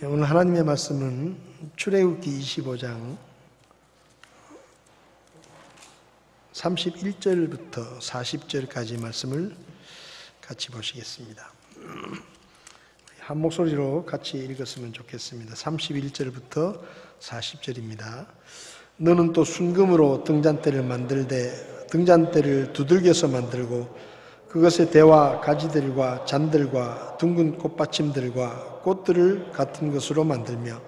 오늘 하나님의 말씀은 출애굽기 25장 31절부터 40절까지 말씀을 같이 보시겠습니다. 한 목소리로 같이 읽었으면 좋겠습니다. 31절부터 40절입니다. 너는 또 순금으로 등잔대를 만들되 등잔대를 두들겨서 만들고 그것의 대와 가지들과 잔들과 둥근 꽃받침들과 꽃들을 같은 것으로 만들며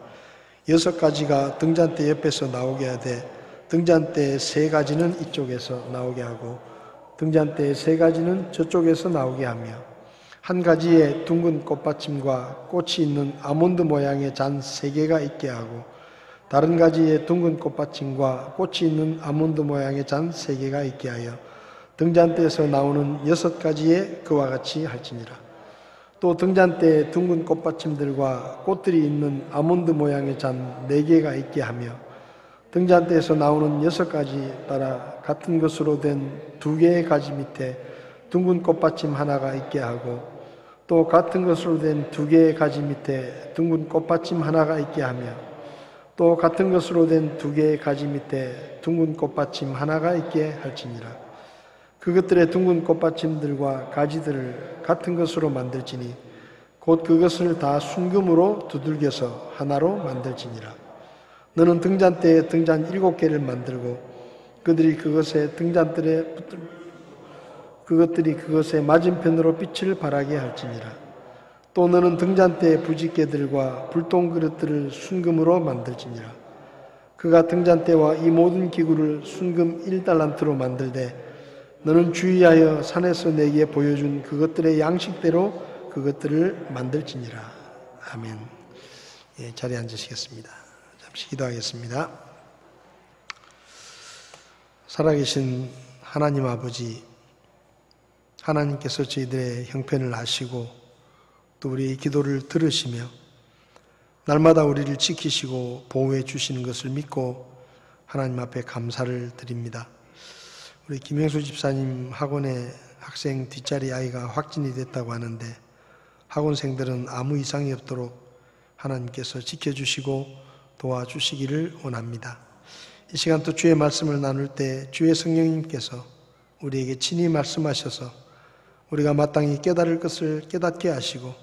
6가지가 등잔대 옆에서 나오게 하되 등잔대의 3가지는 이쪽에서 나오게 하고 등잔대의 3가지는 저쪽에서 나오게 하며 한 가지에 둥근 꽃받침과 꽃이 있는 아몬드 모양의 잔 3개가 있게 하고 다른 가지에 둥근 꽃받침과 꽃이 있는 아몬드 모양의 잔 3개가 있게 하여 등잔대에서 나오는 6가지의 그와 같이 할지니라. 또 등잔대에 둥근 꽃받침들과 꽃들이 있는 아몬드 모양의 잔 4개가 있게 하며 등잔대에서 나오는 6가지 따라 같은 것으로 된 2개의 가지 밑에 둥근 꽃받침 하나가 있게 하고 또 같은 것으로 된 2개의 가지 밑에 둥근 꽃받침 하나가 있게 하며 또 같은 것으로 된 2개의 가지 밑에 둥근 꽃받침 하나가 있게 할지니라. 그것들의 둥근 꽃받침들과 가지들을 같은 것으로 만들지니 곧 그것을 다 순금으로 두들겨서 하나로 만들지니라. 너는 등잔대에 등잔 7개를 만들고 그것들이 그것의 맞은편으로 빛을 발하게 할지니라. 또 너는 등잔대의 부짓개들과 불똥 그릇들을 순금으로 만들지니라. 그가 등잔대와 이 모든 기구를 순금 1달란트로 만들되 너는 주의하여 산에서 내게 보여준 그것들의 양식대로 그것들을 만들지니라. 아멘. 예, 자리에 앉으시겠습니다. 잠시 기도하겠습니다. 살아계신 하나님 아버지, 하나님께서 저희들의 형편을 아시고 또 우리의 기도를 들으시며 날마다 우리를 지키시고 보호해 주시는 것을 믿고 하나님 앞에 감사를 드립니다. 우리 김영수 집사님 학원에 학생 뒷자리 아이가 확진이 됐다고 하는데 학원생들은 아무 이상이 없도록 하나님께서 지켜주시고 도와주시기를 원합니다. 이 시간 또 주의 말씀을 나눌 때 주의 성령님께서 우리에게 친히 말씀하셔서 우리가 마땅히 깨달을 것을 깨닫게 하시고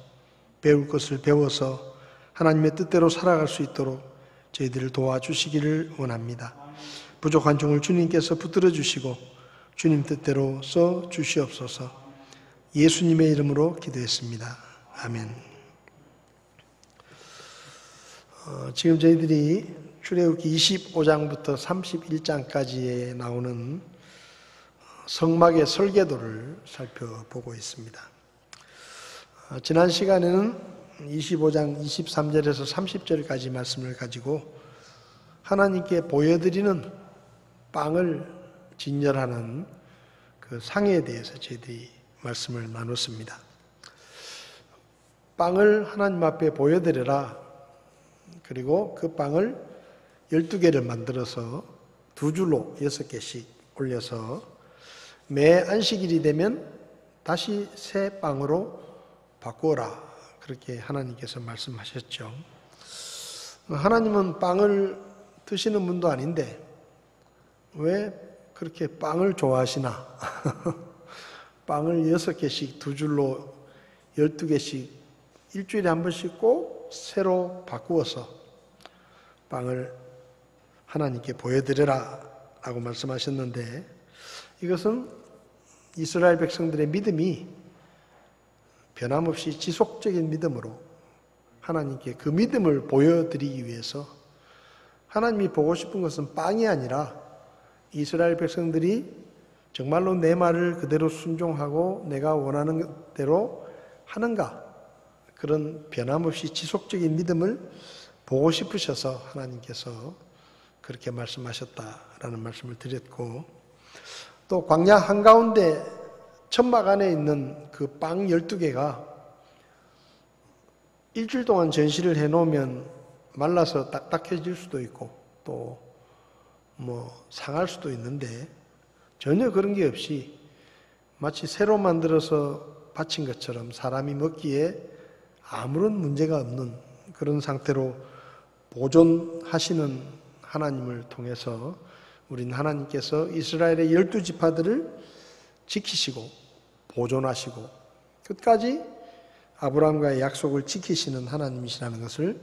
배울 것을 배워서 하나님의 뜻대로 살아갈 수 있도록 저희들을 도와주시기를 원합니다. 부족한 종을 주님께서 붙들어 주시고 주님 뜻대로 써 주시옵소서. 예수님의 이름으로 기도했습니다. 아멘. 지금 저희들이 출애굽기 25장부터 31장까지에 나오는 성막의 설계도를 살펴보고 있습니다. 지난 시간에는 25장 23절에서 30절까지 말씀을 가지고 하나님께 보여드리는 빵을 진열하는 그 상에 대해서 저희들이 말씀을 나눴습니다. 빵을 하나님 앞에 보여드려라. 그리고 그 빵을 12개를 만들어서 2줄로 6개씩 올려서 매 안식일이 되면 다시 새 빵으로 바꾸어라. 그렇게 하나님께서 말씀하셨죠. 하나님은 빵을 드시는 분도 아닌데 왜 그렇게 빵을 좋아하시나? 빵을 6개씩 2줄로 12개씩 일주일에 한 번씩 꼭 새로 바꾸어서 빵을 하나님께 보여드려라 라고 말씀하셨는데 이것은 이스라엘 백성들의 믿음이 변함없이 지속적인 믿음으로 하나님께 그 믿음을 보여드리기 위해서 하나님이 보고 싶은 것은 빵이 아니라 이스라엘 백성들이 정말로 내 말을 그대로 순종하고 내가 원하는 대로 하는가, 그런 변함없이 지속적인 믿음을 보고 싶으셔서 하나님께서 그렇게 말씀하셨다라는 말씀을 드렸고, 또 광야 한가운데 천막 안에 있는 그 빵 12개가 일주일 동안 전시를 해놓으면 말라서 딱딱해질 수도 있고 또 상할 수도 있는데 전혀 그런 게 없이 마치 새로 만들어서 바친 것처럼 사람이 먹기에 아무런 문제가 없는 그런 상태로 보존하시는 하나님을 통해서 우리는 하나님께서 이스라엘의 12지파들을 지키시고 보존하시고 끝까지 아브라함과의 약속을 지키시는 하나님이시라는 것을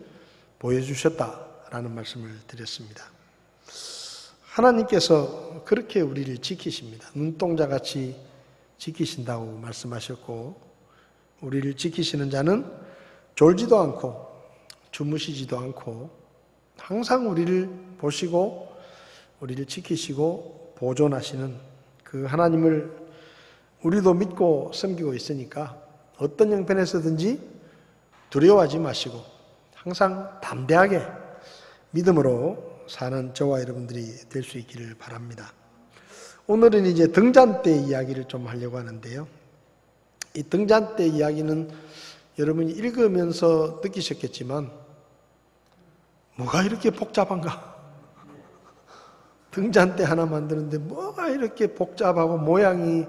보여주셨다라는 말씀을 드렸습니다. 하나님께서 그렇게 우리를 지키십니다. 눈동자같이 지키신다고 말씀하셨고, 우리를 지키시는 자는 졸지도 않고 주무시지도 않고 항상 우리를 보시고 우리를 지키시고 보존하시는 그 하나님을 우리도 믿고 섬기고 있으니까 어떤 형편에서든지 두려워하지 마시고 항상 담대하게 믿음으로 사는 저와 여러분들이 될 수 있기를 바랍니다. 오늘은 이제 등잔대 이야기를 좀 하려고 하는데요. 이 등잔대 이야기는 여러분이 읽으면서 느끼셨겠지만 뭐가 이렇게 복잡한가? 등잔대 하나 만드는데 뭐가 이렇게 복잡하고 모양이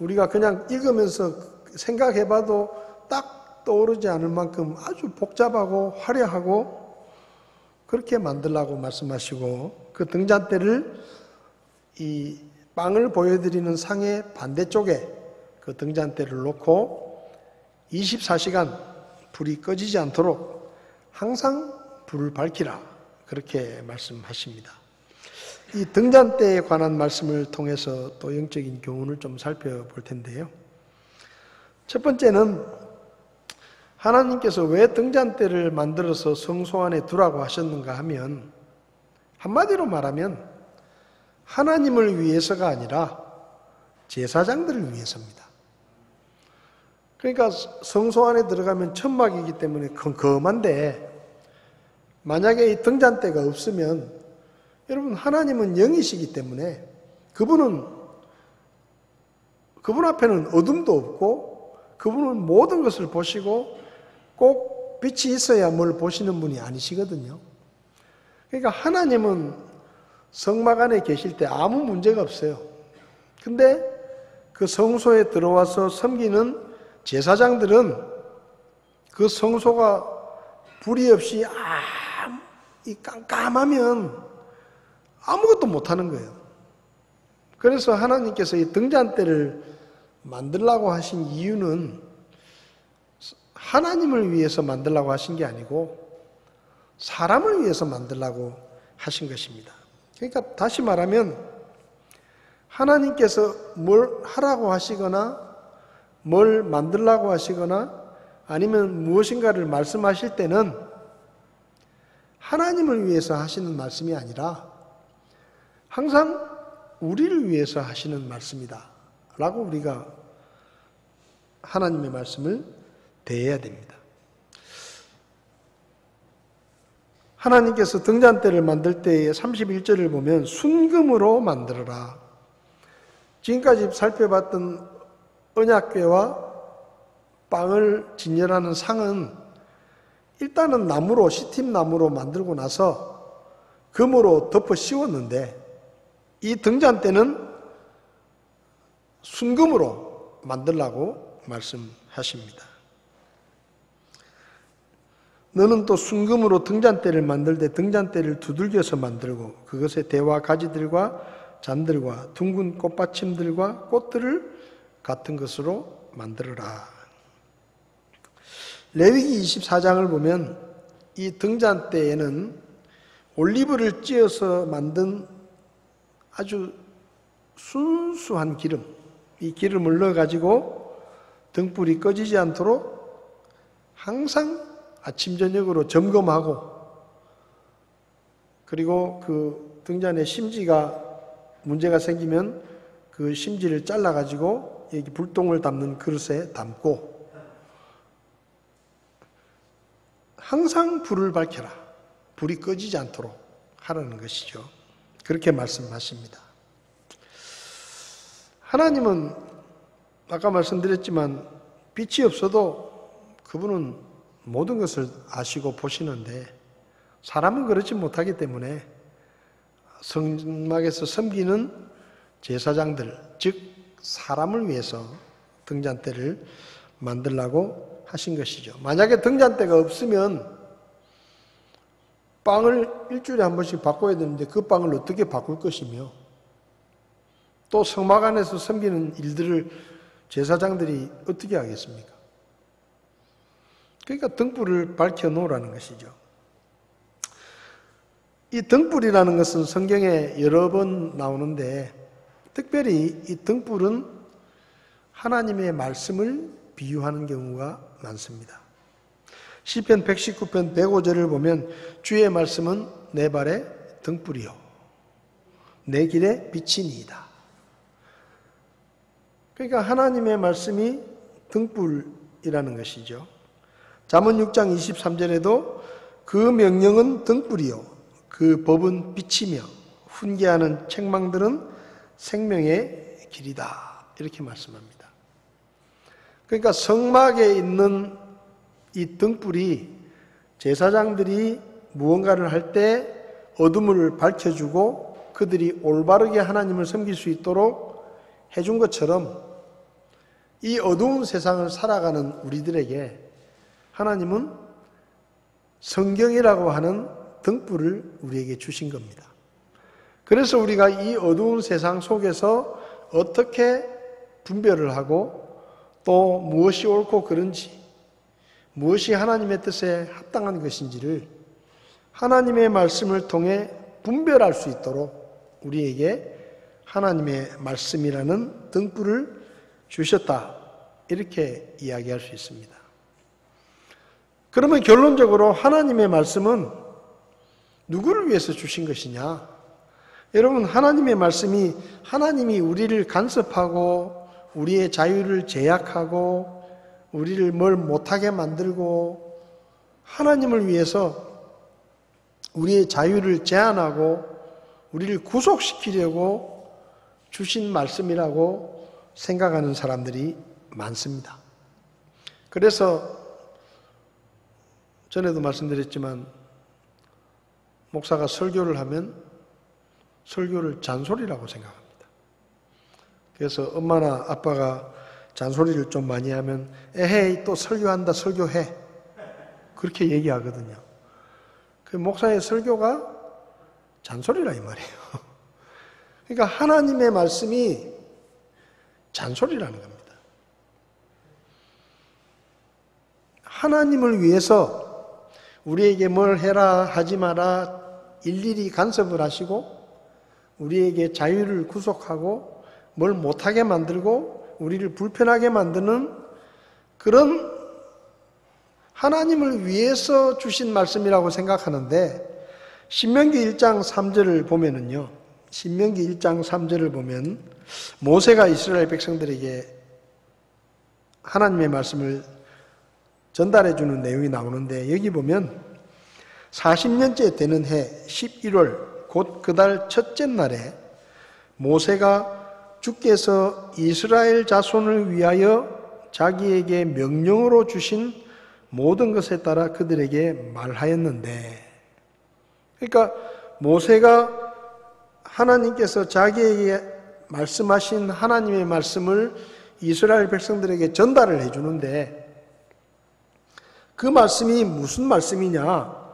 우리가 그냥 읽으면서 생각해봐도 딱 떠오르지 않을 만큼 아주 복잡하고 화려하고 그렇게 만들라고 말씀하시고, 그 등잔대를 이 빵을 보여드리는 상의 반대쪽에 그 등잔대를 놓고 24시간 불이 꺼지지 않도록 항상 불을 밝히라, 그렇게 말씀하십니다. 이 등잔대에 관한 말씀을 통해서 또 영적인 교훈을 좀 살펴볼 텐데요. 첫 번째는 하나님께서 왜 등잔대를 만들어서 성소 안에 두라고 하셨는가 하면, 한마디로 말하면 하나님을 위해서가 아니라 제사장들을 위해서입니다. 그러니까 성소 안에 들어가면 천막이기 때문에 컴컴한데, 만약에 이 등잔대가 없으면 여러분, 하나님은 영이시기 때문에 그분 앞에는 어둠도 없고 그분은 모든 것을 보시고 꼭 빛이 있어야 뭘 보시는 분이 아니시거든요. 그러니까 하나님은 성막 안에 계실 때 아무 문제가 없어요. 근데 그 성소에 들어와서 섬기는 제사장들은 그 성소가 불이 없이 깜깜하면 아무것도 못하는 거예요. 그래서 하나님께서 이 등잔대를 만들라고 하신 이유는 하나님을 위해서 만들라고 하신 게 아니고 사람을 위해서 만들라고 하신 것입니다. 그러니까 다시 말하면 하나님께서 뭘 하라고 하시거나 뭘 만들라고 하시거나 아니면 무엇인가를 말씀하실 때는 하나님을 위해서 하시는 말씀이 아니라 항상 우리를 위해서 하시는 말씀이다 라고 우리가 하나님의 말씀을 대해야 됩니다. 하나님께서 등잔대를 만들 때의 31절을 보면 순금으로 만들어라. 지금까지 살펴봤던 언약궤와 빵을 진열하는 상은 일단은 나무로, 시팀나무로 만들고 나서 금으로 덮어 씌웠는데, 이 등잔대는 순금으로 만들라고 말씀하십니다. 너는 또 순금으로 등잔대를 만들 때 등잔대를 두들겨서 만들고 그것에 대화 가지들과 잔들과 둥근 꽃받침들과 꽃들을 같은 것으로 만들어라. 레위기 24장을 보면 이 등잔대에는 올리브를 찧어서 만든 아주 순수한 기름, 이 기름을 넣어가지고 등불이 꺼지지 않도록 항상 아침 저녁으로 점검하고, 그리고 그 등잔의 심지가 문제가 생기면 그 심지를 잘라가지고 여기 불똥을 담는 그릇에 담고 항상 불을 밝혀라. 불이 꺼지지 않도록 하라는 것이죠. 그렇게 말씀하십니다. 하나님은 아까 말씀드렸지만 빛이 없어도 그분은 모든 것을 아시고 보시는데 사람은 그렇지 못하기 때문에 성막에서 섬기는 제사장들, 즉 사람을 위해서 등잔대를 만들라고 하신 것이죠. 만약에 등잔대가 없으면 빵을 일주일에 한 번씩 바꿔야 되는데 그 빵을 어떻게 바꿀 것이며, 또 성막 안에서 섬기는 일들을 제사장들이 어떻게 하겠습니까? 그러니까 등불을 밝혀 놓으라는 것이죠. 이 등불이라는 것은 성경에 여러 번 나오는데, 특별히 이 등불은 하나님의 말씀을 비유하는 경우가 많습니다. 시편 119편 105절을 보면 주의 말씀은 내 발의 등불이요 내 길의 빛이니이다. 그러니까 하나님의 말씀이 등불이라는 것이죠. 잠언 6장 23절에도 그 명령은 등불이요 그 법은 빛이며 훈계하는 책망들은 생명의 길이다. 이렇게 말씀합니다. 그러니까 성막에 있는 이 등불이 제사장들이 무언가를 할 때 어둠을 밝혀주고 그들이 올바르게 하나님을 섬길 수 있도록 해준 것처럼, 이 어두운 세상을 살아가는 우리들에게 하나님은 성경이라고 하는 등불을 우리에게 주신 겁니다. 그래서 우리가 이 어두운 세상 속에서 어떻게 분별을 하고 또 무엇이 옳고 그른지, 무엇이 하나님의 뜻에 합당한 것인지를 하나님의 말씀을 통해 분별할 수 있도록 우리에게 하나님의 말씀이라는 등불을 주셨다. 이렇게 이야기할 수 있습니다. 그러면 결론적으로 하나님의 말씀은 누구를 위해서 주신 것이냐? 여러분, 하나님의 말씀이 하나님이 우리를 간섭하고 우리의 자유를 제약하고 우리를 뭘 못하게 만들고 하나님을 위해서 우리의 자유를 제한하고 우리를 구속시키려고 주신 말씀이라고 생각하는 사람들이 많습니다. 그래서 전에도 말씀드렸지만 목사가 설교를 하면 설교를 잔소리라고 생각합니다. 그래서 엄마나 아빠가 잔소리를 좀 많이 하면 에헤이 또 설교한다 설교해 그렇게 얘기하거든요. 그 목사의 설교가 잔소리라 이 말이에요. 그러니까 하나님의 말씀이 잔소리라는 겁니다. 하나님을 위해서 우리에게 뭘 해라 하지 마라 일일이 간섭을 하시고 우리에게 자유를 구속하고 뭘 못하게 만들고 우리를 불편하게 만드는 그런 하나님을 위해서 주신 말씀이라고 생각하는데, 신명기 1장 3절을 보면은요, 신명기 1장 3절을 보면 모세가 이스라엘 백성들에게 하나님의 말씀을 전달해 주는 내용이 나오는데, 여기 보면 40년째 되는 해 11월 곧 그달 첫째 날에 모세가 주께서 이스라엘 자손을 위하여 자기에게 명령으로 주신 모든 것에 따라 그들에게 말하였는데, 그러니까 모세가 하나님께서 자기에게 말씀하신 하나님의 말씀을 이스라엘 백성들에게 전달을 해주는데, 그 말씀이 무슨 말씀이냐?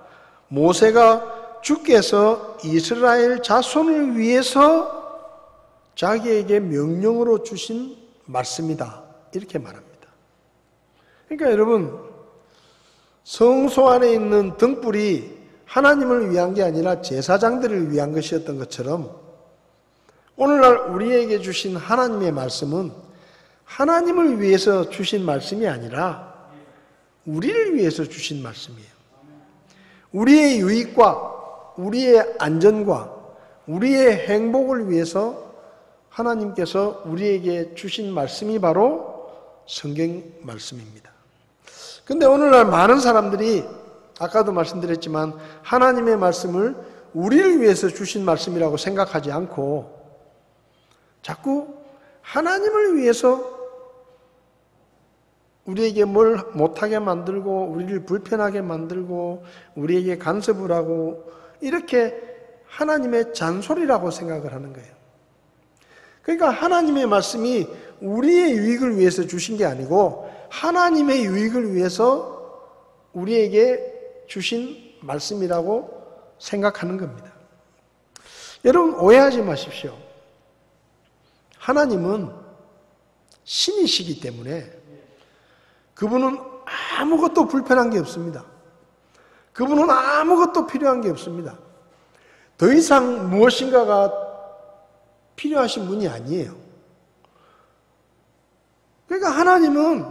모세가 주께서 이스라엘 자손을 위해서 자기에게 명령으로 주신 말씀이다. 이렇게 말합니다. 그러니까 여러분, 성소 안에 있는 등불이 하나님을 위한 게 아니라 제사장들을 위한 것이었던 것처럼, 오늘날 우리에게 주신 하나님의 말씀은 하나님을 위해서 주신 말씀이 아니라 우리를 위해서 주신 말씀이에요. 우리의 유익과 우리의 안전과 우리의 행복을 위해서 하나님께서 우리에게 주신 말씀이 바로 성경 말씀입니다. 근데 오늘날 많은 사람들이 아까도 말씀드렸지만 하나님의 말씀을 우리를 위해서 주신 말씀이라고 생각하지 않고 자꾸 하나님을 위해서 우리에게 뭘 못하게 만들고 우리를 불편하게 만들고 우리에게 간섭을 하고 이렇게 하나님의 잔소리라고 생각을 하는 거예요. 그러니까 하나님의 말씀이 우리의 유익을 위해서 주신 게 아니고 하나님의 유익을 위해서 우리에게 주신 말씀이라고 생각하는 겁니다. 여러분 오해하지 마십시오. 하나님은 신이시기 때문에 그분은 아무것도 불편한 게 없습니다. 그분은 아무것도 필요한 게 없습니다. 더 이상 무엇인가가 필요하신 분이 아니에요. 그러니까 하나님은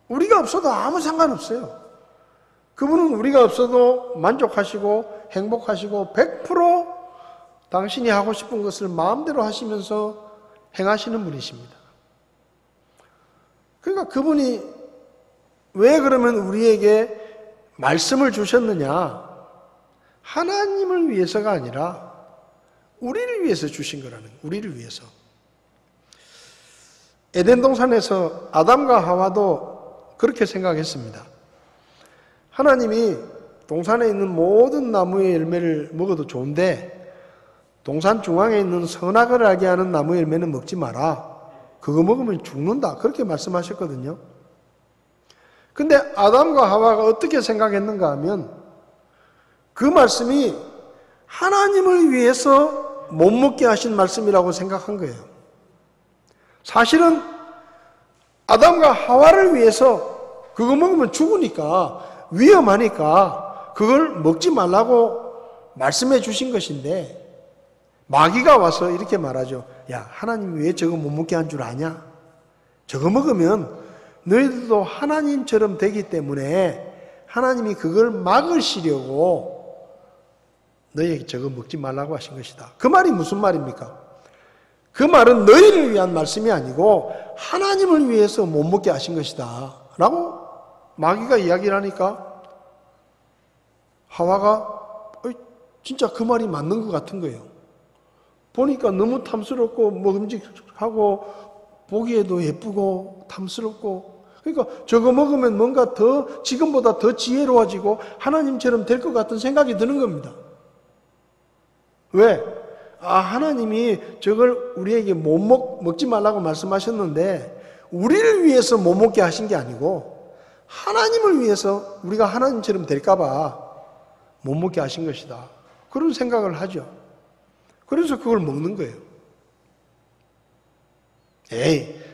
우리가 없어도 아무 상관없어요. 그분은 우리가 없어도 만족하시고 행복하시고 100% 당신이 하고 싶은 것을 마음대로 하시면서 행하시는 분이십니다. 그러니까 그분이 왜 그러면 우리에게 말씀을 주셨느냐? 하나님을 위해서가 아니라 우리를 위해서 주신 거라는 거예요. 우리를 위해서. 에덴 동산에서 아담과 하와도 그렇게 생각했습니다. 하나님이 동산에 있는 모든 나무의 열매를 먹어도 좋은데 동산 중앙에 있는 선악을 알게 하는 나무 열매는 먹지 마라. 그거 먹으면 죽는다. 그렇게 말씀하셨거든요. 근데 아담과 하와가 어떻게 생각했는가 하면 그 말씀이 하나님을 위해서 못 먹게 하신 말씀이라고 생각한 거예요. 사실은 아담과 하와를 위해서 그거 먹으면 죽으니까 위험하니까 그걸 먹지 말라고 말씀해 주신 것인데 마귀가 와서 이렇게 말하죠. 야, 하나님이 왜 저거 못 먹게 한 줄 아냐? 저거 먹으면 너희들도 하나님처럼 되기 때문에 하나님이 그걸 막으시려고 너희에게 저거 먹지 말라고 하신 것이다. 그 말이 무슨 말입니까? 그 말은 너희를 위한 말씀이 아니고 하나님을 위해서 못 먹게 하신 것이다 라고 마귀가 이야기를 하니까 하와가 진짜 그 말이 맞는 것 같은 거예요. 보니까 너무 탐스럽고 먹음직하고 보기에도 예쁘고 탐스럽고 그러니까 저거 먹으면 뭔가 더 지금보다 더 지혜로워지고 하나님처럼 될 것 같은 생각이 드는 겁니다. 왜? 하나님이 저걸 우리에게 먹지 말라고 말씀하셨는데 우리를 위해서 못 먹게 하신 게 아니고 하나님을 위해서 우리가 하나님처럼 될까 봐 못 먹게 하신 것이다. 그런 생각을 하죠. 그래서 그걸 먹는 거예요.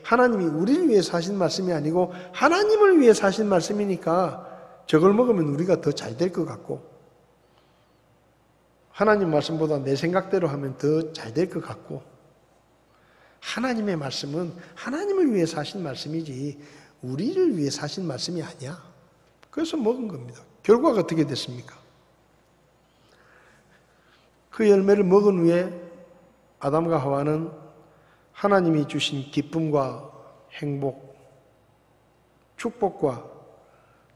하나님이 우리를 위해서 하신 말씀이 아니고 하나님을 위해서 하신 말씀이니까 저걸 먹으면 우리가 더 잘 될 것 같고 하나님 말씀보다 내 생각대로 하면 더 잘 될 것 같고 하나님의 말씀은 하나님을 위해서 하신 말씀이지 우리를 위해서 하신 말씀이 아니야. 그래서 먹은 겁니다. 결과가 어떻게 됐습니까? 그 열매를 먹은 후에 아담과 하와는 하나님이 주신 기쁨과 행복, 축복과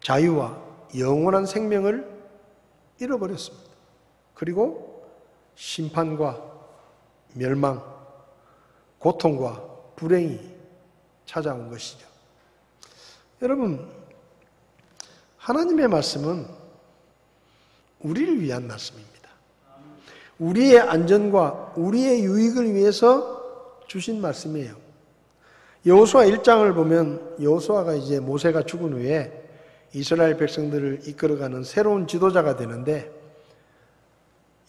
자유와 영원한 생명을 잃어버렸습니다. 그리고 심판과 멸망, 고통과 불행이 찾아온 것이죠. 여러분, 하나님의 말씀은 우리를 위한 말씀입니다. 우리의 안전과 우리의 유익을 위해서 주신 말씀이에요. 여호수아 1장을 보면 여호수아가 이제 모세가 죽은 후에 이스라엘 백성들을 이끌어가는 새로운 지도자가 되는데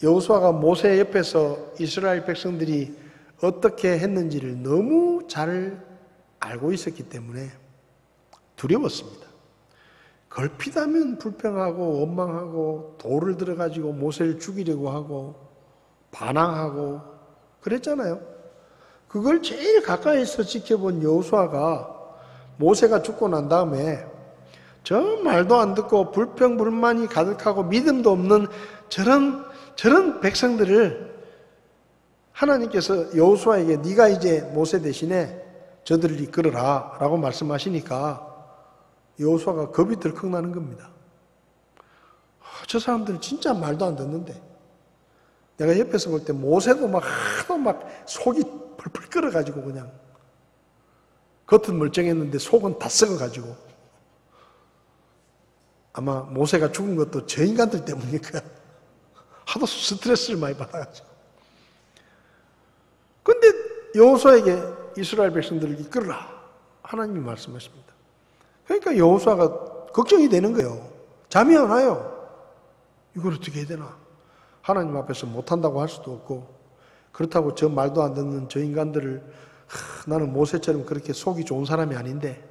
여호수아가 모세 옆에서 이스라엘 백성들이 어떻게 했는지를 너무 잘 알고 있었기 때문에 두려웠습니다. 걸핏하면 불평하고 원망하고 돌을 들어가지고 모세를 죽이려고 하고 반항하고 그랬잖아요. 그걸 제일 가까이서 지켜본 여호수아가 모세가 죽고 난 다음에 저 말도 안 듣고 불평불만이 가득하고 믿음도 없는 저런 백성들을 하나님께서 여호수아에게 네가 이제 모세 대신에 저들을 이끌어라 라고 말씀하시니까 여호수아가 겁이 덜컥 나는 겁니다. 저 사람들 진짜 말도 안 듣는데 내가 옆에서 볼 때 모세도 하도 속이 펄펄 끓어가지고 그냥 겉은 멀쩡했는데 속은 다 썩어가지고 아마 모세가 죽은 것도 저 인간들 때문일 거야. 하도 스트레스를 많이 받아가지고. 근데 여호수아에게 이스라엘 백성들을 이끌어라 하나님이 말씀하십니다. 그러니까 여호수아가 걱정이 되는 거예요. 잠이 안 와요. 이걸 어떻게 해야 되나? 하나님 앞에서 못한다고 할 수도 없고, 그렇다고 저 말도 안 듣는 저 인간들을 나는 모세처럼 그렇게 속이 좋은 사람이 아닌데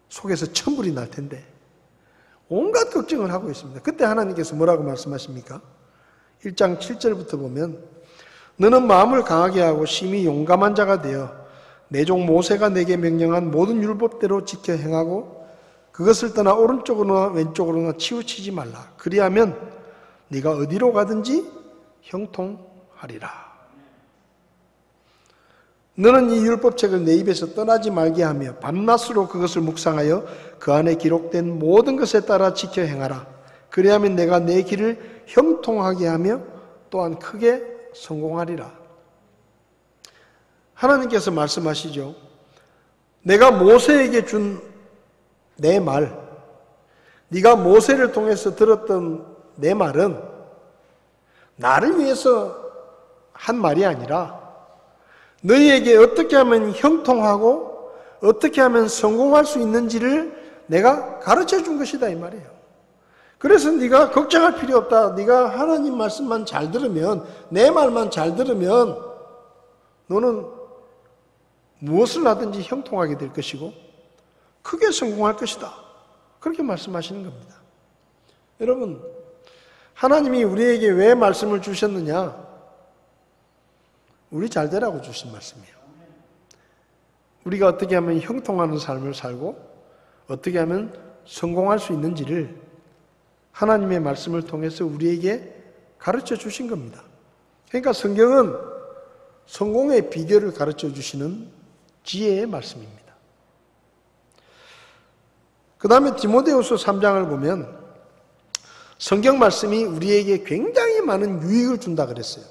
속에서 천불이 날 텐데 온갖 걱정을 하고 있습니다. 그때 하나님께서 뭐라고 말씀하십니까? 1장 7절부터 보면 너는 마음을 강하게 하고 심히 용감한 자가 되어 내 종 모세가 내게 명령한 모든 율법대로 지켜 행하고 그것을 떠나 오른쪽으로나 왼쪽으로나 치우치지 말라. 그리하면 네가 어디로 가든지 형통하리라. 너는 이 율법책을 내 입에서 떠나지 말게 하며 밤낮으로 그것을 묵상하여 그 안에 기록된 모든 것에 따라 지켜 행하라. 그리하면 내가 내 길을 형통하게 하며 또한 크게 성공하리라. 하나님께서 말씀하시죠. 내가 모세에게 준 내 말, 네가 모세를 통해서 들었던 내 말은 나를 위해서 한 말이 아니라 너희에게 어떻게 하면 형통하고 어떻게 하면 성공할 수 있는지를 내가 가르쳐 준 것이다 이 말이에요. 그래서 네가 걱정할 필요 없다. 네가 하나님 말씀만 잘 들으면, 내 말만 잘 들으면 너는 무엇을 하든지 형통하게 될 것이고 크게 성공할 것이다. 그렇게 말씀하시는 겁니다. 여러분, 하나님이 우리에게 왜 말씀을 주셨느냐? 우리 잘 되라고 주신 말씀이에요. 우리가 어떻게 하면 형통하는 삶을 살고 어떻게 하면 성공할 수 있는지를 하나님의 말씀을 통해서 우리에게 가르쳐 주신 겁니다. 그러니까 성경은 성공의 비결을 가르쳐 주시는 지혜의 말씀입니다. 그 다음에 디모데후서 3장을 보면 성경 말씀이 우리에게 굉장히 많은 유익을 준다 그랬어요.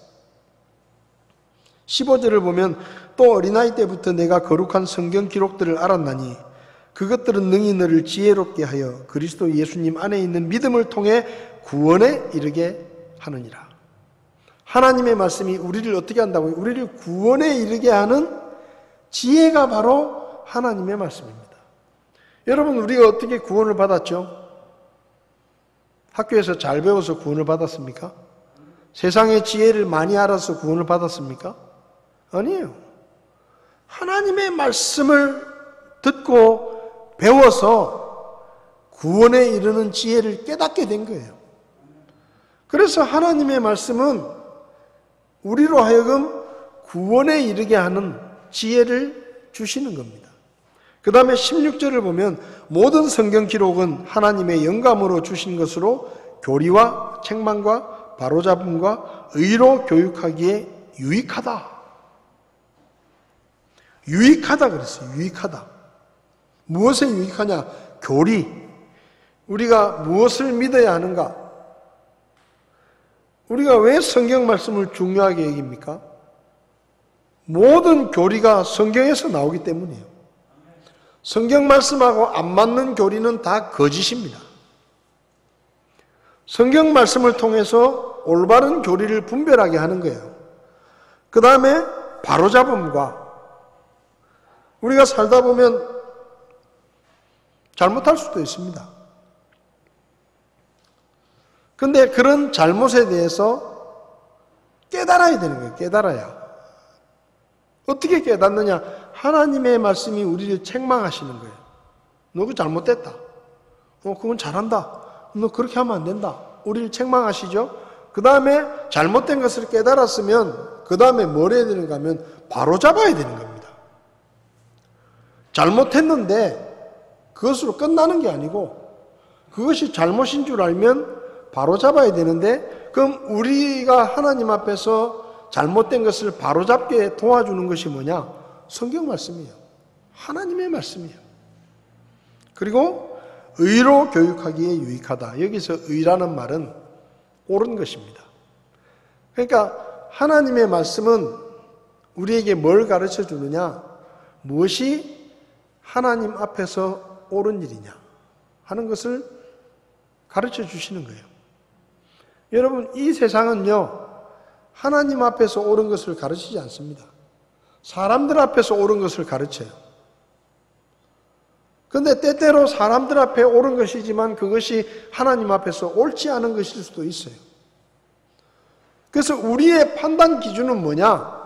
15절을 보면 또 어린아이 때부터 내가 거룩한 성경 기록들을 알았나니 그것들은 능히 너를 지혜롭게 하여 그리스도 예수님 안에 있는 믿음을 통해 구원에 이르게 하느니라. 하나님의 말씀이 우리를 어떻게 한다고요? 우리를 구원에 이르게 하는 지혜가 바로 하나님의 말씀입니다. 여러분, 우리가 어떻게 구원을 받았죠? 학교에서 잘 배워서 구원을 받았습니까? 세상의 지혜를 많이 알아서 구원을 받았습니까? 아니에요. 하나님의 말씀을 듣고 배워서 구원에 이르는 지혜를 깨닫게 된 거예요. 그래서 하나님의 말씀은 우리로 하여금 구원에 이르게 하는 지혜를 주시는 겁니다. 그 다음에 16절을 보면 모든 성경 기록은 하나님의 영감으로 주신 것으로 교리와 책망과 바로잡음과 의로 교육하기에 유익하다. 유익하다 그랬어요. 유익하다. 무엇에 유익하냐? 교리. 우리가 무엇을 믿어야 하는가? 우리가 왜 성경 말씀을 중요하게 여깁니까? 모든 교리가 성경에서 나오기 때문이에요. 성경 말씀하고 안 맞는 교리는 다 거짓입니다. 성경 말씀을 통해서 올바른 교리를 분별하게 하는 거예요. 그 다음에 바로잡음과 우리가 살다 보면 잘못할 수도 있습니다. 그런데 그런 잘못에 대해서 깨달아야 되는 거예요. 깨달아야. 어떻게 깨닫느냐? 하나님의 말씀이 우리를 책망하시는 거예요. 너 그거 잘못됐다. 그건 잘한다. 너 그렇게 하면 안 된다. 우리를 책망하시죠. 그 다음에 잘못된 것을 깨달았으면 그 다음에 뭘 해야 되는가 하면 바로잡아야 되는 겁니다. 잘못했는데 그것으로 끝나는 게 아니고 그것이 잘못인 줄 알면 바로잡아야 되는데, 그럼 우리가 하나님 앞에서 잘못된 것을 바로잡게 도와주는 것이 뭐냐? 성경 말씀이에요. 하나님의 말씀이에요. 그리고 의로 교육하기에 유익하다. 여기서 의라는 말은 옳은 것입니다. 그러니까 하나님의 말씀은 우리에게 뭘 가르쳐 주느냐? 무엇이 하나님 앞에서 옳은 일이냐 하는 것을 가르쳐 주시는 거예요. 여러분, 이 세상은요, 하나님 앞에서 옳은 것을 가르치지 않습니다. 사람들 앞에서 옳은 것을 가르쳐요. 그런데 때때로 사람들 앞에 옳은 것이지만 그것이 하나님 앞에서 옳지 않은 것일 수도 있어요. 그래서 우리의 판단 기준은 뭐냐?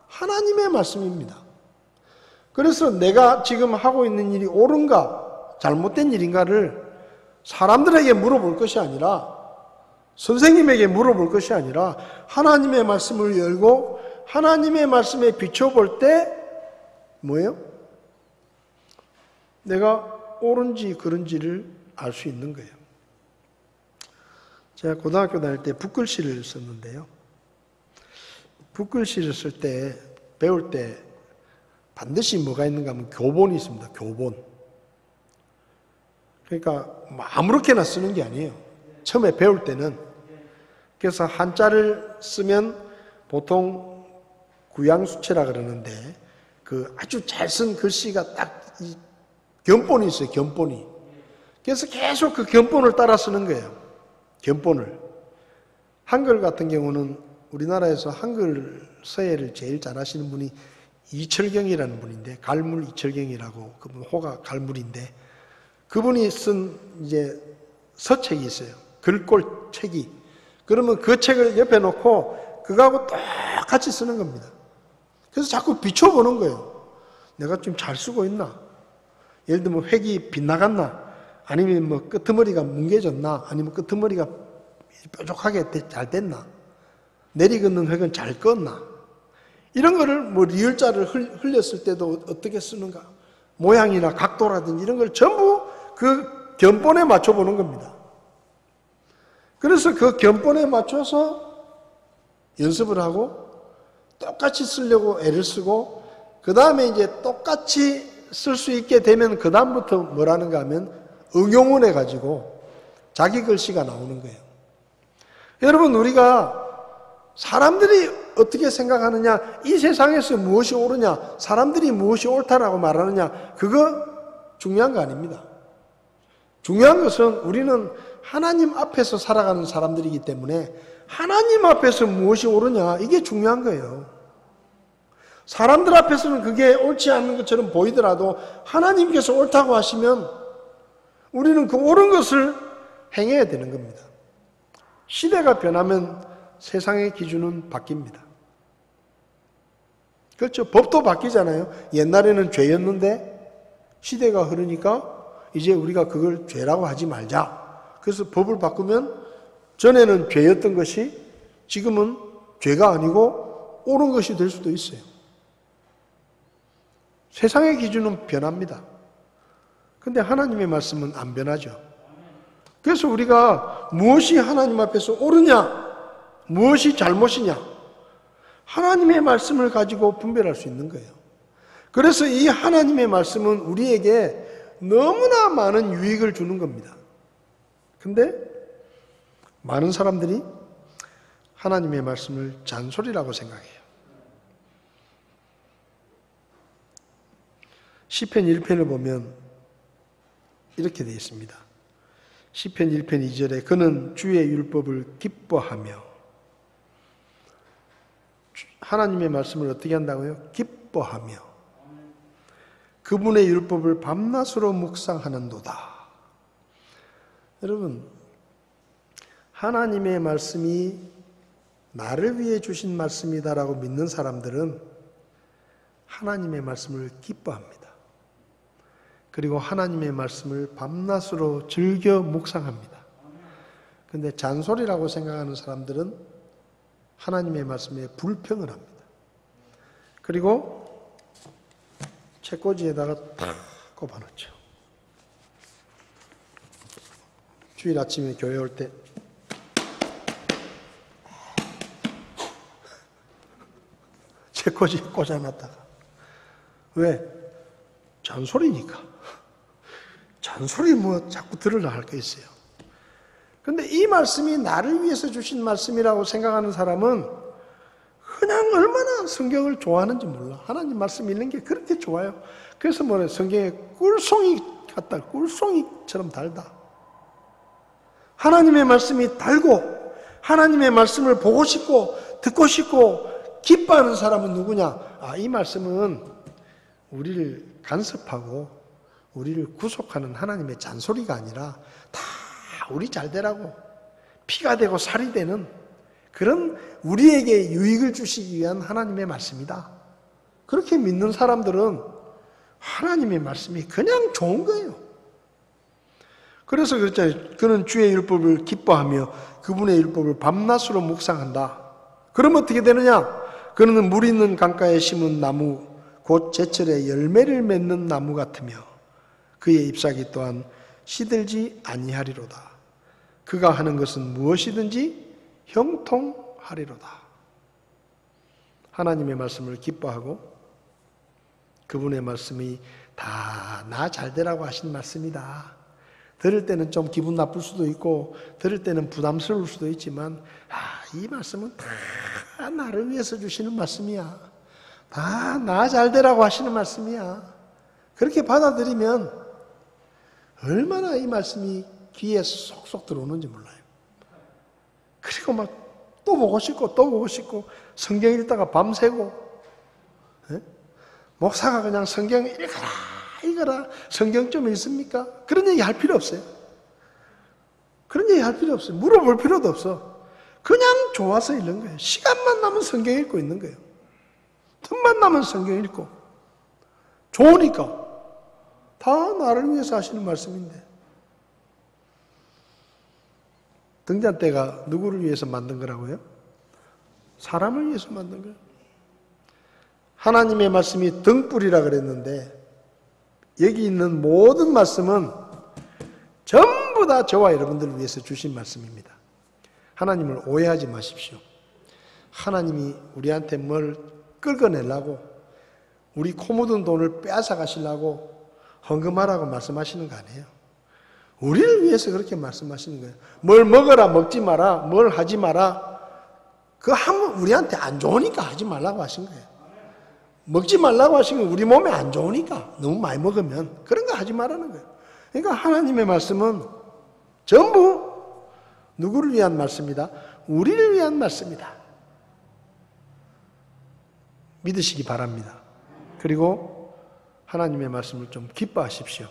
하나님의 말씀입니다. 그래서 내가 지금 하고 있는 일이 옳은가, 잘못된 일인가를 사람들에게 물어볼 것이 아니라, 선생님에게 물어볼 것이 아니라 하나님의 말씀을 열고 하나님의 말씀에 비춰볼 때 뭐예요? 내가 옳은지 그른지를 알 수 있는 거예요. 제가 고등학교 다닐 때 붓글씨를 썼는데요. 붓글씨를 쓸 때, 배울 때 반드시 뭐가 있는가 하면 교본이 있습니다. 교본. 그러니까 아무렇게나 쓰는 게 아니에요. 처음에 배울 때는. 그래서 한자를 쓰면 보통 구양수체라 그러는데 그 아주 잘 쓴 글씨가 딱 견본이 있어요. 견본이. 그래서 계속 그 견본을 따라 쓰는 거예요. 견본을. 한글 같은 경우는 우리나라에서 한글 서예를 제일 잘하시는 분이 이철경이라는 분인데, 갈물 이철경이라고, 그분 호가 갈물인데, 그분이 쓴 이제 서책이 있어요. 글꼴 책이. 그러면 그 책을 옆에 놓고 그거하고 똑같이 쓰는 겁니다. 그래서 자꾸 비춰보는 거예요. 내가 좀 잘 쓰고 있나? 예를 들면 획이 빗나갔나? 아니면 뭐 끄트머리가 뭉개졌나? 아니면 끄트머리가 뾰족하게 잘 됐나? 내리긋는 획은 잘 껐나? 이런 거를 뭐 리을자를 흘렸을 때도 어떻게 쓰는가? 모양이나 각도라든지 이런 걸 전부 그 견본에 맞춰보는 겁니다. 그래서 그 견본에 맞춰서 연습을 하고 똑같이 쓰려고 애를 쓰고 그 다음에 이제 똑같이 쓸 수 있게 되면 그 다음부터 뭐라는가 하면 응용을 해가지고 자기 글씨가 나오는 거예요. 여러분, 우리가 사람들이 어떻게 생각하느냐, 이 세상에서 무엇이 옳으냐, 사람들이 무엇이 옳다라고 말하느냐, 그거 중요한 거 아닙니다. 중요한 것은 우리는 하나님 앞에서 살아가는 사람들이기 때문에 하나님 앞에서 무엇이 옳으냐, 이게 중요한 거예요. 사람들 앞에서는 그게 옳지 않는 것처럼 보이더라도 하나님께서 옳다고 하시면 우리는 그 옳은 것을 행해야 되는 겁니다. 시대가 변하면 세상의 기준은 바뀝니다. 그렇죠. 법도 바뀌잖아요. 옛날에는 죄였는데 시대가 흐르니까 이제 우리가 그걸 죄라고 하지 말자. 그래서 법을 바꾸면 전에는 죄였던 것이 지금은 죄가 아니고 옳은 것이 될 수도 있어요. 세상의 기준은 변합니다. 근데 하나님의 말씀은 안 변하죠. 그래서 우리가 무엇이 하나님 앞에서 옳으냐, 무엇이 잘못이냐, 하나님의 말씀을 가지고 분별할 수 있는 거예요. 그래서 이 하나님의 말씀은 우리에게 너무나 많은 유익을 주는 겁니다. 근데 많은 사람들이 하나님의 말씀을 잔소리라고 생각해요. 시편 1편을 보면 이렇게 되어 있습니다. 시편 1편 2절에 그는 주의 율법을 기뻐하며, 하나님의 말씀을 어떻게 한다고요? 기뻐하며 그분의 율법을 밤낮으로 묵상하는도다. 여러분, 하나님의 말씀이 나를 위해 주신 말씀이다라고 믿는 사람들은 하나님의 말씀을 기뻐합니다. 그리고 하나님의 말씀을 밤낮으로 즐겨 묵상합니다. 그런데 잔소리라고 생각하는 사람들은 하나님의 말씀에 불평을 합니다. 그리고 책꽂이에다가 탁 꼽아놓죠. 주일 아침에 교회 올 때 책꽂이에 꽂아놨다가, 왜? 잔소리니까. 잔소리 뭐 자꾸 들으려 할 게 있어요. 근데 이 말씀이 나를 위해서 주신 말씀이라고 생각하는 사람은 그냥 얼마나 성경을 좋아하는지 몰라. 하나님 말씀 읽는 게 그렇게 좋아요. 그래서 뭐래, 성경에 꿀송이 같다. 꿀송이처럼 달다. 하나님의 말씀이 달고 하나님의 말씀을 보고 싶고 듣고 싶고 기뻐하는 사람은 누구냐? 아, 이 말씀은 우리를 간섭하고 우리를 구속하는 하나님의 잔소리가 아니라 다 우리 잘 되라고 피가 되고 살이 되는 그런 우리에게 유익을 주시기 위한 하나님의 말씀이다. 그렇게 믿는 사람들은 하나님의 말씀이 그냥 좋은 거예요. 그래서 그랬잖아요. 그는 주의 율법을 기뻐하며 그분의 율법을 밤낮으로 묵상한다. 그럼 어떻게 되느냐? 그는 물 있는 강가에 심은 나무 곧 제철에 열매를 맺는 나무 같으며 그의 잎사귀 또한 시들지 아니하리로다. 그가 하는 것은 무엇이든지 형통하리로다. 하나님의 말씀을 기뻐하고 그분의 말씀이 다 나 잘되라고 하신 말씀이다. 들을 때는 좀 기분 나쁠 수도 있고 들을 때는 부담스러울 수도 있지만 이 말씀은 다 나를 위해서 주시는 말씀이야. 다 나 잘되라고 하시는 말씀이야. 그렇게 받아들이면 얼마나 이 말씀이 귀에 쏙쏙 들어오는지 몰라요. 그리고 막 또 보고 싶고 또 보고 싶고 성경 읽다가 밤새고 목사가 그냥 성경 읽어라 성경 좀 읽습니까? 그런 얘기 할 필요 없어요. 그런 얘기 할 필요 없어요. 물어볼 필요도 없어. 그냥 좋아서 읽는 거예요. 시간만 나면 성경 읽고 있는 거예요. 틈만 나면 성경 읽고 좋으니까 다 나를 위해서 하시는 말씀인데 등잔대가 누구를 위해서 만든 거라고요? 사람을 위해서 만든 거예요. 하나님의 말씀이 등불이라 그랬는데 여기 있는 모든 말씀은 전부 다 저와 여러분들을 위해서 주신 말씀입니다. 하나님을 오해하지 마십시오. 하나님이 우리한테 뭘 긁어내려고 우리 코 묻은 돈을 빼앗아 가시려고 헌금하라고 말씀하시는 거 아니에요. 우리를 위해서 그렇게 말씀하시는 거예요. 뭘 먹어라 먹지 마라 뭘 하지 마라 그거 하면 우리한테 안 좋으니까 하지 말라고 하신 거예요. 먹지 말라고 하신 건 우리 몸에 안 좋으니까 너무 많이 먹으면 그런 거 하지 말라는 거예요. 그러니까 하나님의 말씀은 전부 누구를 위한 말씀이다? 우리를 위한 말씀이다. 믿으시기 바랍니다. 그리고 하나님의 말씀을 좀 기뻐하십시오.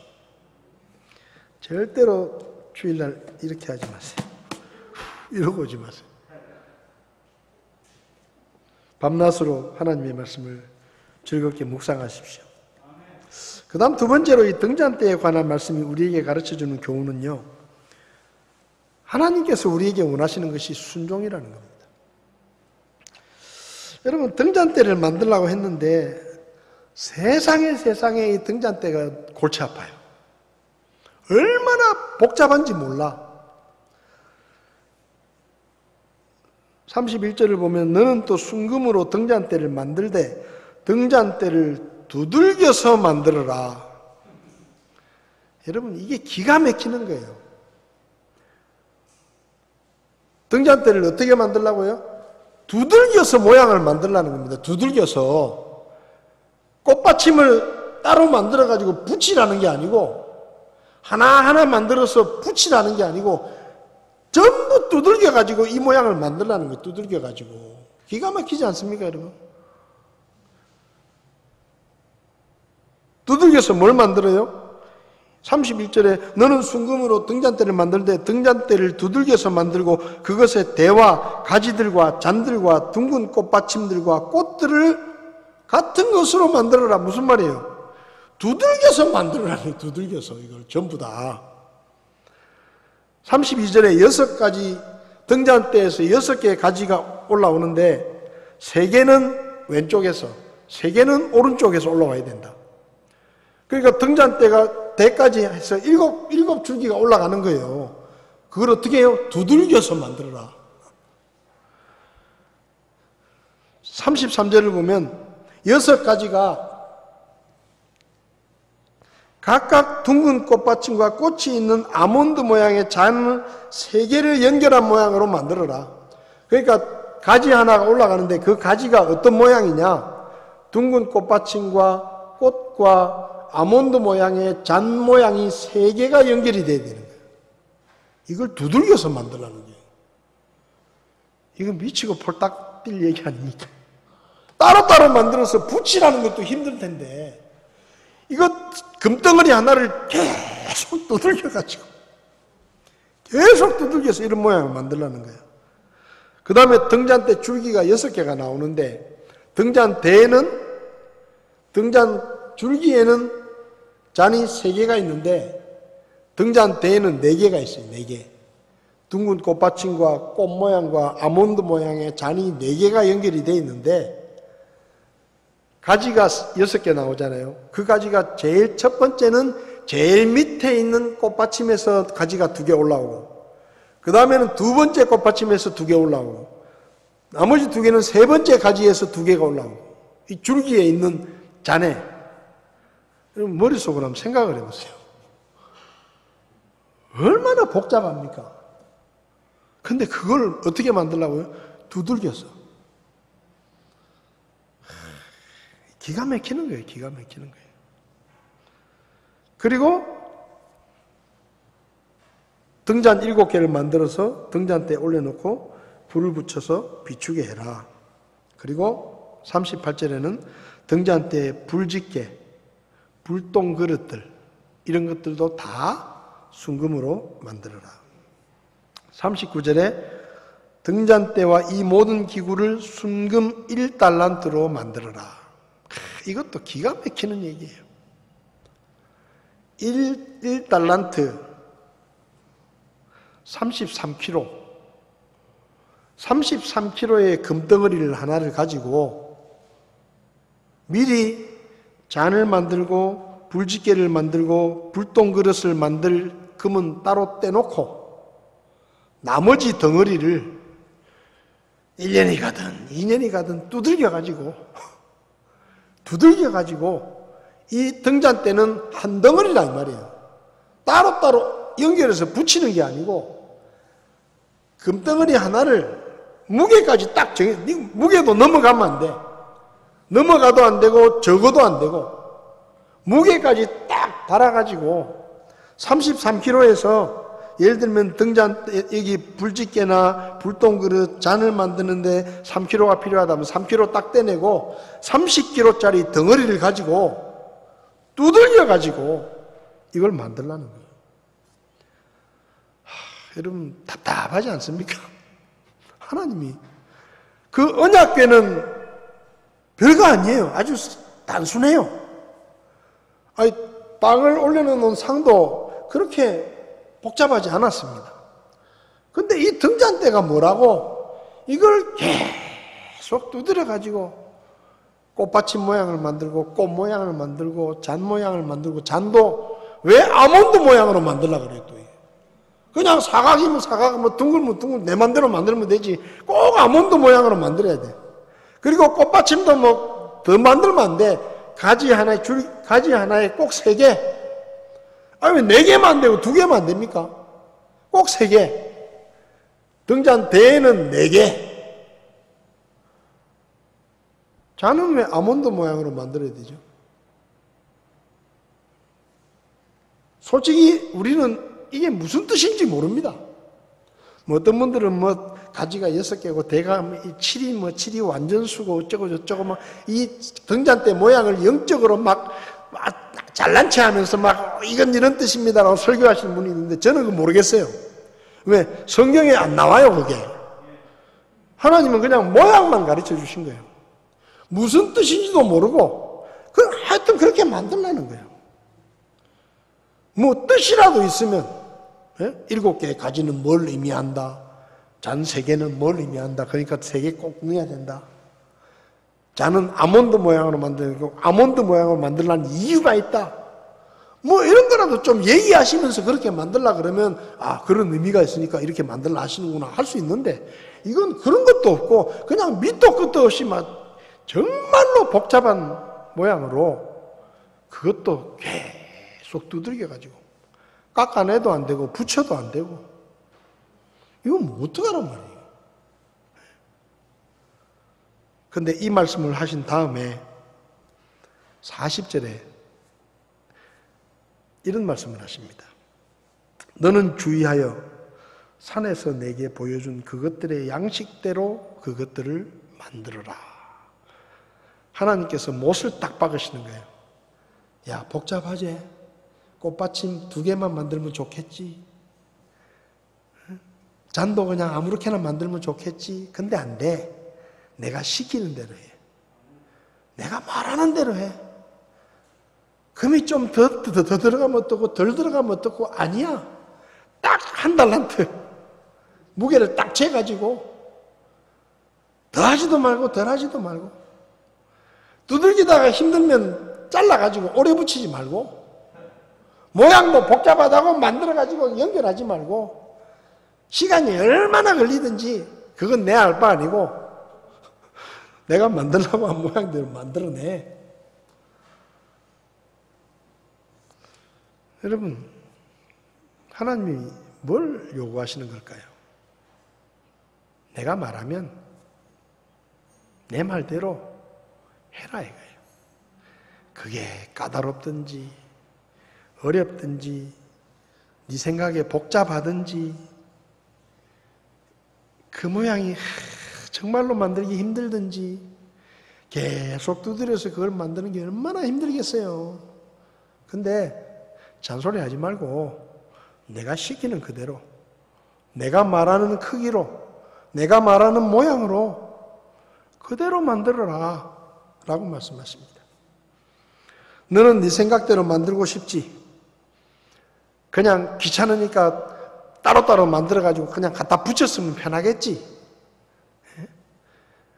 절대로 주일날 이렇게 하지 마세요. 이러고 오지 마세요. 밤낮으로 하나님의 말씀을 즐겁게 묵상하십시오. 그 다음 두 번째로 이 등잔대에 관한 말씀이 우리에게 가르쳐주는 교훈은요. 하나님께서 우리에게 원하시는 것이 순종이라는 겁니다. 여러분 등잔대를 만들려고 했는데 세상에 이 등잔대가 골치 아파요. 얼마나 복잡한지 몰라. 31절을 보면 너는 또 순금으로 등잔대를 만들되 등잔대를 두들겨서 만들어라. 여러분 이게 기가 막히는 거예요. 등잔대를 어떻게 만들라고요? 두들겨서 모양을 만들라는 겁니다. 두들겨서 꽃받침을 따로 만들어 가지고 붙이라는 게 아니고 하나하나 만들어서 붙이라는 게 아니고 전부 두들겨 가지고 이 모양을 만들라는 거예요. 두들겨 가지고 기가 막히지 않습니까 여러분? 두들겨서 뭘 만들어요? 31절에 너는 순금으로 등잔대를 만들되 등잔대를 두들겨서 만들고 그것에 대와 가지들과 잔들과 둥근 꽃받침들과 꽃들을 같은 것으로 만들어라. 무슨 말이에요? 두들겨서 만들어라니. 두들겨서 이걸 전부 다 32절에 6가지 등잔대에서 6개의 가지가 올라오는데 3개는 왼쪽에서 3개는 오른쪽에서 올라와야 된다. 그러니까 등잔대가 대까지 해서 7 줄기가 올라가는 거예요. 그걸 어떻게 해요? 두들겨서 만들어라. 33절을 보면 6가지가 각각 둥근 꽃받침과 꽃이 있는 아몬드 모양의 잔을 3개를 연결한 모양으로 만들어라. 그러니까 가지 하나가 올라가는데 그 가지가 어떤 모양이냐? 둥근 꽃받침과 꽃과 아몬드 모양의 잔 모양이 3개가 연결이 돼야 되는 거예요. 이걸 두들겨서 만들라는 거예요. 이건 미치고 폴딱 뛸 얘기 아닙니까? 따로따로 만들어서 붙이라는 것도 힘들 텐데 이거 금덩어리 하나를 계속 두들겨가지고 계속 두들겨서 이런 모양을 만들라는 거예요. 그 다음에 등잔대 줄기가 6개가 나오는데 등잔 줄기에는 잔이 3개가 있는데 등잔대에는 4개가 있어요. 4개. 둥근 꽃받침과 꽃 모양과 아몬드 모양의 잔이 4개가 연결이 되어 있는데 가지가 6개 나오잖아요. 그 가지가 제일 첫 번째는 제일 밑에 있는 꽃받침에서 가지가 2개 올라오고 그 다음에는 두 번째 꽃받침에서 2개 올라오고 나머지 2개는 세 번째 가지에서 2개가 올라오고 이 줄기에 있는 잔에 여러분 머릿속으로 한번 생각을 해보세요. 얼마나 복잡합니까? 근데 그걸 어떻게 만들려고요? 두들겨서. 기가 막히는 거예요. 기가 막히는 거예요. 그리고 등잔 7개를 만들어서 등잔대에 올려놓고 불을 붙여서 비추게 해라. 그리고 38절에는 등잔대에 불짓게, 불똥 그릇들 이런 것들도 다 순금으로 만들어라. 39절에 등잔대와 이 모든 기구를 순금 1달란트로 만들어라. 이것도 기가 막히는 얘기예요. 1달란트 33kg 33kg의 금덩어리를 하나를 가지고 미리 잔을 만들고 불집게를 만들고 불똥 그릇을 만들 금은 따로 떼놓고 나머지 덩어리를 1년이 가든 2년이 가든 두들겨가지고 이 등잔대는 한 덩어리라 이 말이에요. 따로따로 연결해서 붙이는 게 아니고 금덩어리 하나를 무게까지 딱 정해, 무게도 넘어가면 안 돼. 넘어가도 안 되고 적어도 안 되고 무게까지 딱 달아가지고 33kg에서 예를 들면 여기 불집게나 불똥그릇 잔을 만드는데 3kg가 필요하다면 3kg 딱 떼내고 30kg짜리 덩어리를 가지고 두들겨가지고 이걸 만들라는 거예요. 여러분 답답하지 않습니까? 하나님이 그 언약궤는 별거 아니에요. 아주 단순해요. 아니, 빵을 올려놓은 상도 그렇게 복잡하지 않았습니다. 근데 이 등잔대가 뭐라고? 이걸 계속 두드려가지고 꽃받침 모양을 만들고 꽃 모양을 만들고 잔 모양을 만들고 잔도 왜 아몬드 모양으로 만들려고 그래요? 또 그냥 사각이면 사각, 뭐 둥글면 둥글 내 맘대로 만들면 되지 꼭 아몬드 모양으로 만들어야 돼. 그리고 꽃받침도 뭐 더 만들면 안 돼. 가지 하나에 꼭 3개. 아니, 왜 4개만 안 되고 2개만 안 됩니까? 꼭 3개. 등잔대에는 4개. 잔은 왜 아몬드 모양으로 만들어야 되죠? 솔직히 우리는 이게 무슨 뜻인지 모릅니다. 뭐 어떤 분들은 뭐 가지가 6개고 대가 7이 완전수고 어쩌고 저쩌고 막 이 등잔대 모양을 영적으로 막 잘난 체 하면서 막 이건 이런 뜻입니다라고 설교하시는 분이 있는데 저는 그거 모르겠어요. 왜? 성경에 안 나와요, 그게. 하나님은 그냥 모양만 가르쳐 주신 거예요. 무슨 뜻인지도 모르고 하여튼 그렇게 만들라는 거예요. 뭐 뜻이라도 있으면 7개의 가지는 뭘 의미한다. 잔 3개는 뭘 의미한다. 그러니까 3개 꼭 넣어야 된다. 잔은 아몬드 모양으로 만들고 아몬드 모양으로 만들라는 이유가 있다. 뭐 이런 거라도 좀 얘기하시면서 그렇게 만들라 그러면 그런 의미가 있으니까 이렇게 만들라 하시는구나 할 수 있는데 이건 그런 것도 없고 그냥 밑도 끝도 없이 막 정말로 복잡한 모양으로 그것도 계속 두들겨가지고 깎아내도 안 되고 붙여도 안 되고 이건 뭐 어떡하란 말이에요. 근데 이 말씀을 하신 다음에 40절에 이런 말씀을 하십니다. 너는 주의하여 산에서 내게 보여준 그것들의 양식대로 그것들을 만들어라. 하나님께서 못을 딱 박으시는 거예요. 야, 복잡하지? 꽃받침 2개만 만들면 좋겠지. 잔도 그냥 아무렇게나 만들면 좋겠지. 근데 안 돼. 내가 시키는 대로 해. 내가 말하는 대로 해. 금이 좀 더 들어가면 어떻고 덜 들어가면 어떻고 아니야. 딱 한 달란트 무게를 딱 재가지고 더 하지도 말고 덜 하지도 말고 두들기다가 힘들면 잘라가지고 오래 붙이지 말고 모양도 복잡하다고 만들어가지고 연결하지 말고 시간이 얼마나 걸리든지 그건 내 알 바 아니고 내가 만들려고 한 모양대로 만들어내. 여러분, 하나님이 뭘 요구하시는 걸까요? 내가 말하면 내 말대로 해라 이거예요. 그게 까다롭든지 어렵든지 네 생각에 복잡하든지 그 모양이 정말로 만들기 힘들든지 계속 두드려서 그걸 만드는 게 얼마나 힘들겠어요. 근데 잔소리하지 말고 내가 시키는 그대로 내가 말하는 크기로 내가 말하는 모양으로 그대로 만들어라 라고 말씀하십니다. 너는 네 생각대로 만들고 싶지? 그냥 귀찮으니까 따로따로 만들어가지고 그냥 갖다 붙였으면 편하겠지?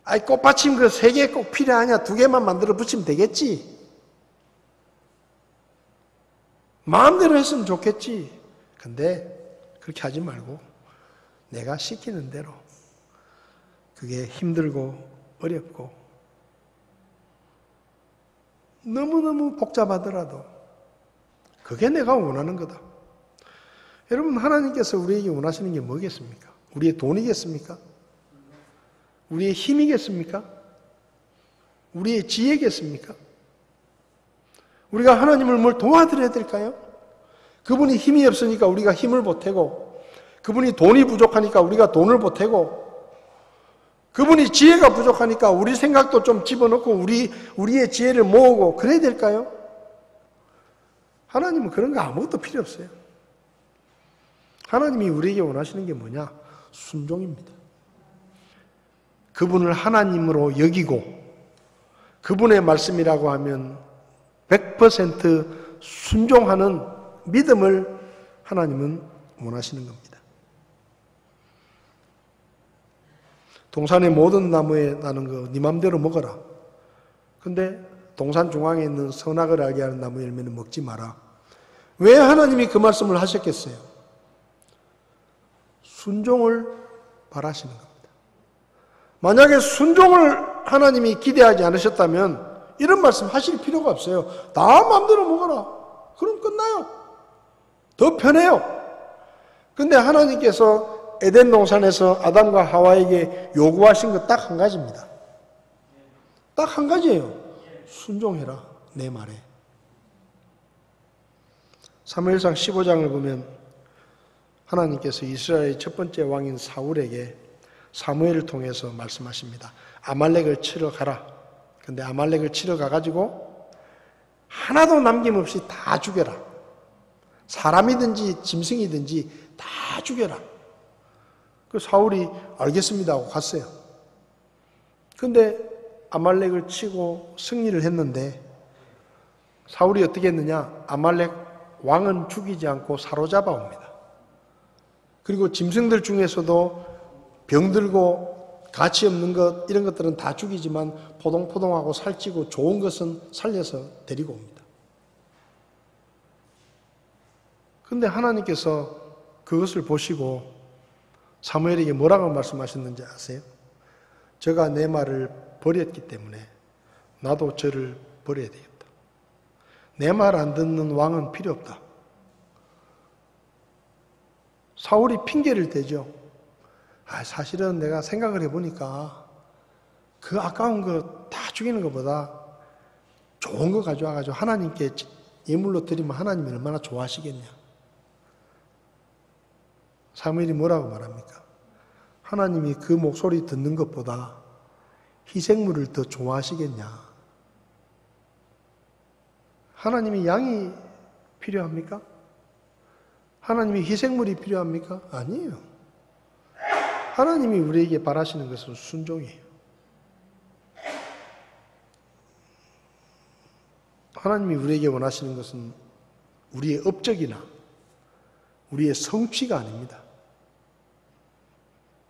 아이, 꽃받침 그 3개 꼭 필요하냐? 2개만 만들어 붙이면 되겠지? 마음대로 했으면 좋겠지? 근데 그렇게 하지 말고 내가 시키는 대로 그게 힘들고 어렵고 너무너무 복잡하더라도 그게 내가 원하는 거다. 여러분, 하나님께서 우리에게 원하시는 게 뭐겠습니까? 우리의 돈이겠습니까? 우리의 힘이겠습니까? 우리의 지혜겠습니까? 우리가 하나님을 뭘 도와드려야 될까요? 그분이 힘이 없으니까 우리가 힘을 보태고 그분이 돈이 부족하니까 우리가 돈을 보태고 그분이 지혜가 부족하니까 우리 생각도 좀 집어넣고 우리의 지혜를 모으고 그래야 될까요? 하나님은 그런 거 아무것도 필요 없어요. 하나님이 우리에게 원하시는 게 뭐냐? 순종입니다. 그분을 하나님으로 여기고 그분의 말씀이라고 하면 100% 순종하는 믿음을 하나님은 원하시는 겁니다. 동산의 모든 나무에 나는 거 네 맘대로 먹어라. 근데 동산 중앙에 있는 선악을 알게 하는 나무 열매는 먹지 마라. 왜 하나님이 그 말씀을 하셨겠어요? 순종을 바라시는 겁니다. 만약에 순종을 하나님이 기대하지 않으셨다면 이런 말씀 하실 필요가 없어요. 다 마음대로 먹어라. 그럼 끝나요. 더 편해요. 근데 하나님께서 에덴 동산에서 아담과 하와에게 요구하신 것 딱 한 가지입니다. 딱 한 가지예요. 순종해라. 내 말에. 사무엘상 15장을 보면 하나님께서 이스라엘의 첫 번째 왕인 사울에게 사무엘을 통해서 말씀하십니다. 아말렉을 치러 가라. 근데 아말렉을 치러 가가지고 하나도 남김없이 다 죽여라. 사람이든지 짐승이든지 다 죽여라. 그 사울이 알겠습니다 하고 갔어요. 근데 아말렉을 치고 승리를 했는데 사울이 어떻게 했느냐? 아말렉 왕은 죽이지 않고 사로잡아 옵니다. 그리고 짐승들 중에서도 병들고 가치 없는 것 이런 것들은 다 죽이지만 포동포동하고 살찌고 좋은 것은 살려서 데리고 옵니다. 그런데 하나님께서 그것을 보시고 사무엘에게 뭐라고 말씀하셨는지 아세요? 저가 내 말을 버렸기 때문에 나도 저를 버려야 되겠다. 내 말 안 듣는 왕은 필요 없다. 사울이 핑계를 대죠. 사실은 내가 생각을 해보니까 그 아까운 거 다 죽이는 것보다 좋은 거 가져와가지고 하나님께 예물로 드리면 하나님이 얼마나 좋아하시겠냐. 사무엘이 뭐라고 말합니까? 하나님이 그 목소리 듣는 것보다 희생물을 더 좋아하시겠냐. 하나님이 양이 필요합니까? 하나님이 희생물이 필요합니까? 아니에요. 하나님이 우리에게 바라시는 것은 순종이에요. 하나님이 우리에게 원하시는 것은 우리의 업적이나 우리의 성취가 아닙니다.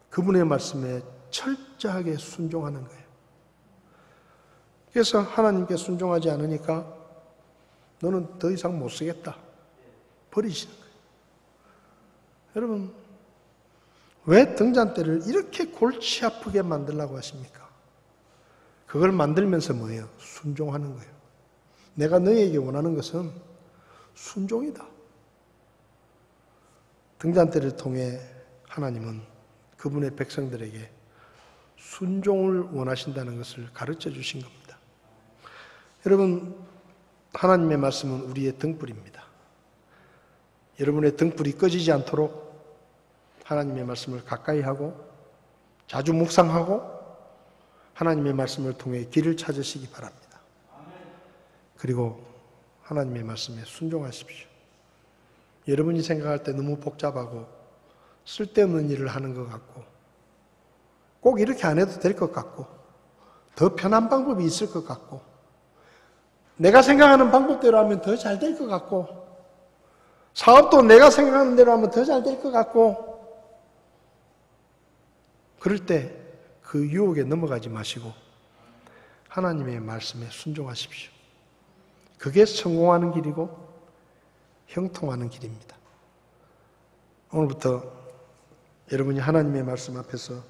그분의 말씀에 철저하게 순종하는 거예요. 그래서 하나님께 순종하지 않으니까 너는 더 이상 못 쓰겠다. 버리시는 거예요. 여러분, 왜 등잔대를 이렇게 골치 아프게 만들라고 하십니까? 그걸 만들면서 뭐예요? 순종하는 거예요. 내가 너희에게 원하는 것은 순종이다. 등잔대를 통해 하나님은 그분의 백성들에게 순종을 원하신다는 것을 가르쳐 주신 겁니다. 여러분, 하나님의 말씀은 우리의 등불입니다. 여러분의 등불이 꺼지지 않도록 하나님의 말씀을 가까이 하고 자주 묵상하고 하나님의 말씀을 통해 길을 찾으시기 바랍니다. 그리고 하나님의 말씀에 순종하십시오. 여러분이 생각할 때 너무 복잡하고 쓸데없는 일을 하는 것 같고 꼭 이렇게 안 해도 될 것 같고 더 편한 방법이 있을 것 같고 내가 생각하는 방법대로 하면 더 잘 될 것 같고 사업도 내가 생각하는 대로 하면 더 잘 될 것 같고 그럴 때 그 유혹에 넘어가지 마시고 하나님의 말씀에 순종하십시오. 그게 성공하는 길이고 형통하는 길입니다. 오늘부터 여러분이 하나님의 말씀 앞에서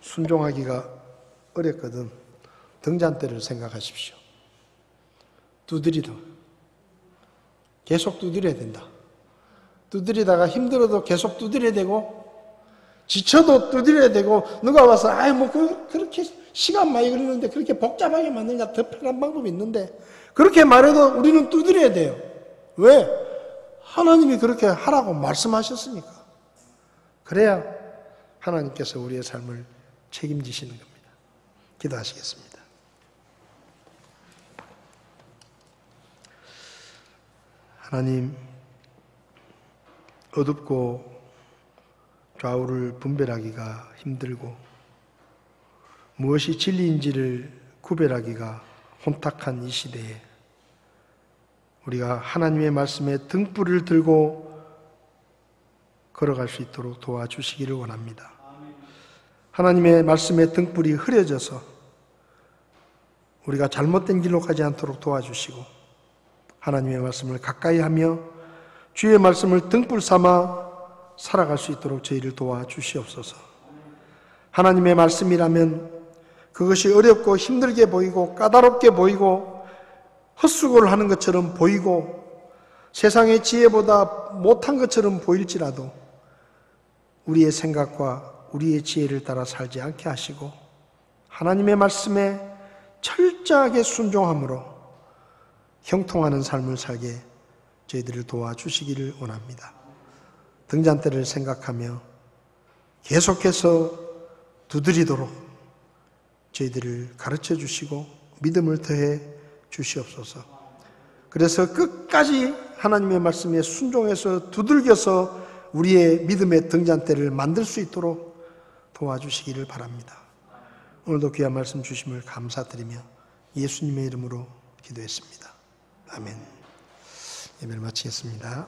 순종하기가 어렵거든 등잔대를 생각하십시오. 두드리도 계속 두드려야 된다. 두드리다가 힘들어도 계속 두드려야 되고 지쳐도 두드려야 되고 누가 와서 그렇게 시간 많이 걸리는데 그렇게 복잡하게 만드니까 더 편한 방법이 있는데 그렇게 말해도 우리는 두드려야 돼요. 왜? 하나님이 그렇게 하라고 말씀하셨으니까. 그래야 하나님께서 우리의 삶을 책임지시는 겁니다. 기도하시겠습니다. 하나님, 어둡고 좌우를 분별하기가 힘들고 무엇이 진리인지를 구별하기가 혼탁한 이 시대에 우리가 하나님의 말씀에 등불을 들고 걸어갈 수 있도록 도와주시기를 원합니다. 하나님의 말씀에 등불이 흐려져서 우리가 잘못된 길로 가지 않도록 도와주시고 하나님의 말씀을 가까이 하며 주의 말씀을 등불 삼아 살아갈 수 있도록 저희를 도와주시옵소서. 하나님의 말씀이라면 그것이 어렵고 힘들게 보이고 까다롭게 보이고 헛수고를 하는 것처럼 보이고 세상의 지혜보다 못한 것처럼 보일지라도 우리의 생각과 우리의 지혜를 따라 살지 않게 하시고 하나님의 말씀에 철저하게 순종함으로 형통하는 삶을 살게 저희들을 도와주시기를 원합니다. 등잔대를 생각하며 계속해서 두드리도록 저희들을 가르쳐 주시고 믿음을 더해 주시옵소서. 그래서 끝까지 하나님의 말씀에 순종해서 두들겨서 우리의 믿음의 등잔대를 만들 수 있도록 도와주시기를 바랍니다. 오늘도 귀한 말씀 주심을 감사드리며 예수님의 이름으로 기도했습니다. 아멘. 예배를 마치겠습니다.